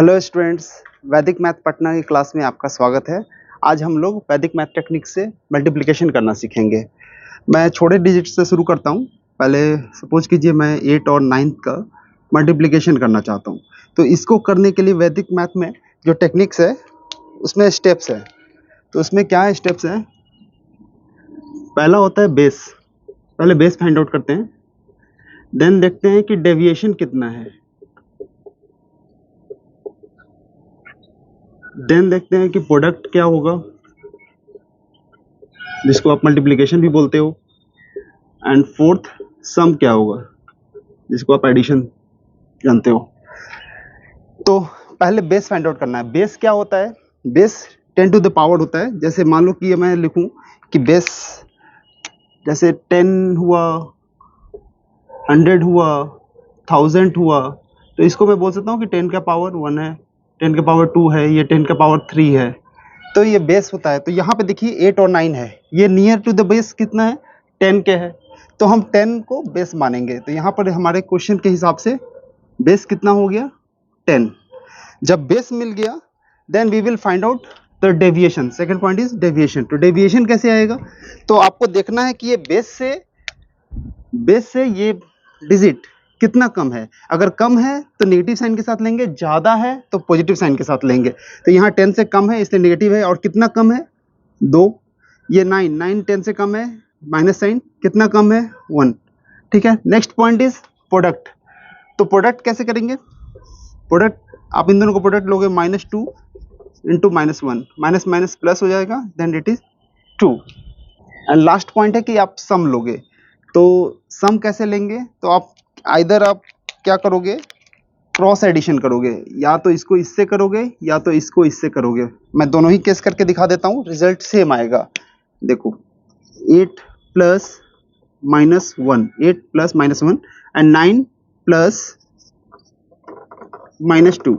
Hello students, वैदिक math Patna की class में आपका स्वागत है। आज हम लोग वैदिक मैथ टेक्निक से मल्टीप्लिकेशन करना सीखेंगे। मैं छोटे डिजिट से शुरू करता हूँ। पहले सपोज कीजिए मैं 8 और 9 का मल्टीप्लिकेशन करना चाहता हूँ। तो इसको करने के लिए वैदिक मैथ में जो टेक्निक्स है उसमें स्टेप्स है। तो उसमें क्या है स्टेप्स है, पहला होता है बेस। पहले बेस फाइंड आउट करते हैं, देन देखते हैं कि डेविएशन कितना है, देन देखते हैं कि प्रोडक्ट क्या होगा जिसको आप मल्टीप्लिकेशन भी बोलते हो, एंड फोर्थ सम क्या होगा जिसको आप एडिशन जानते हो। तो पहले बेस फाइंड आउट करना है। बेस क्या होता है, बेस 10 टू द पावर होता है। जैसे मान लो कि मैं लिखूं कि बेस जैसे 10 हुआ, 100 हुआ, 1000 हुआ, तो इसको मैं बोल सकता हूँ कि 10 का पावर 1 है, 10 का पावर 2 है, ये 10 का पावर 3 है। तो ये बेस होता है। तो यहाँ पे देखिए 8 और 9 है, ये नियर टू द बेस कितना है, 10 के है, तो हम 10 को बेस मानेंगे। तो यहाँ पर हमारे क्वेश्चन के हिसाब से बेस कितना हो गया, 10। जब बेस मिल गया then we will find out the deviation. Second point is deviation. तो डेविएशन कैसे आएगा, तो आपको देखना है कि ये बेस से ये डिजिट कितना कम है। अगर कम है तो नेगेटिव साइन के साथ लेंगे, ज़्यादा है तो पॉजिटिव साइन के साथ लेंगे। तो यहाँ 10 से कम है इसलिए नेगेटिव है, और कितना कम है 2। ये 9 10 से कम है, माइनस साइन, कितना कम है 1। ठीक है, नेक्स्ट पॉइंट इज प्रोडक्ट। तो प्रोडक्ट कैसे करेंगे, प्रोडक्ट आप इन दोनों को प्रोडक्ट लोगे, -2 इंटू -1, माइनस माइनस प्लस हो जाएगा, then it is 2। And last point है कि आप सम लोगे। तो सम कैसे लेंगे, तो आप आइदर आप क्या करोगे, क्रॉस एडिशन करोगे, या तो इसको इससे करोगे या तो इसको इससे करोगे। मैं दोनों ही केस करके दिखा देता हूँ, रिजल्ट सेम आएगा। देखो 8 प्लस -1, 8 प्लस -1 एंड 9 प्लस -2।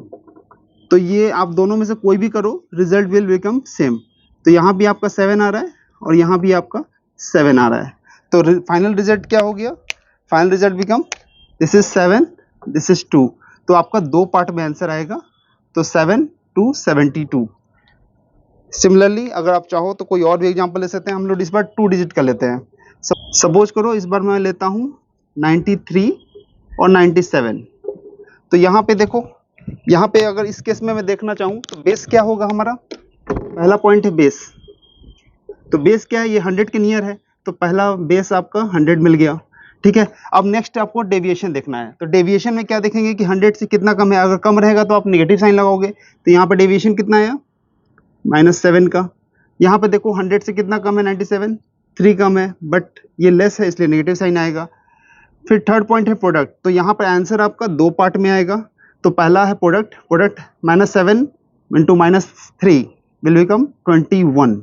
तो ये आप दोनों में से कोई भी करो, रिजल्ट विल बिकम सेम। तो यहाँ भी आपका 7 आ रहा है और यहाँ भी आपका 7 आ रहा है। तो फाइनल रिजल्ट क्या हो गया, final result become this is 7, this is 2। तो आपका 2 पार्ट में आंसर आएगा, तो 7 to 72। सिमिलरली अगर आप चाहो तो कोई और भी एग्जांपल ले सकते हैं। हम लोग इस बार 2 डिजिट का लेते हैं। सपोज करो इस बार मैं लेता हूँ 93 और 97। तो यहाँ पे देखो, यहाँ पे अगर इस केस में मैं देखना चाहूँ तो बेस क्या होगा हमारा, पहला पॉइंट है बेस। तो बेस क्या है, ये 100 के नियर है, तो पहला बेस आपका 100 मिल गया। ठीक है, अब नेक्स्ट आपको डेविएशन देखना है। तो डेविएशन में क्या देखेंगे कि 100 से कितना कम है। अगर कम रहेगा तो आप नेगेटिव साइन लगाओगे। तो यहाँ पर डेविएशन कितना आया, -7 का। यहाँ पे देखो 100 से कितना कम है, 97, 3 कम है, बट ये लेस है इसलिए नेगेटिव साइन आएगा। फिर थर्ड पॉइंट है प्रोडक्ट। तो यहाँ पर आंसर आपका 2 पार्ट में आएगा। तो पहला है प्रोडक्ट, -7 इंटू -3 विल बिकम 21।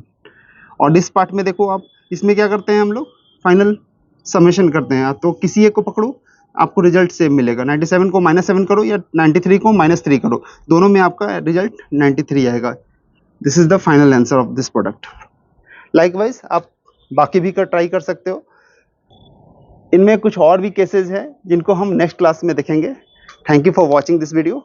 और इस पार्ट में देखो आप, इसमें क्या करते हैं हम लोग, फाइनल समेशन करते हैं। तो किसी एक को पकड़ो, आपको रिजल्ट सेम मिलेगा। 97 को -7 करो या 93 को -3 करो, दोनों में आपका रिजल्ट 93 आएगा। This is the final answer of this product. Likewise आप बाकी भी ट्राई कर सकते हो। इनमें कुछ और भी केसेस हैं जिनको हम नेक्स्ट क्लास में देखेंगे। Thank you for watching this video.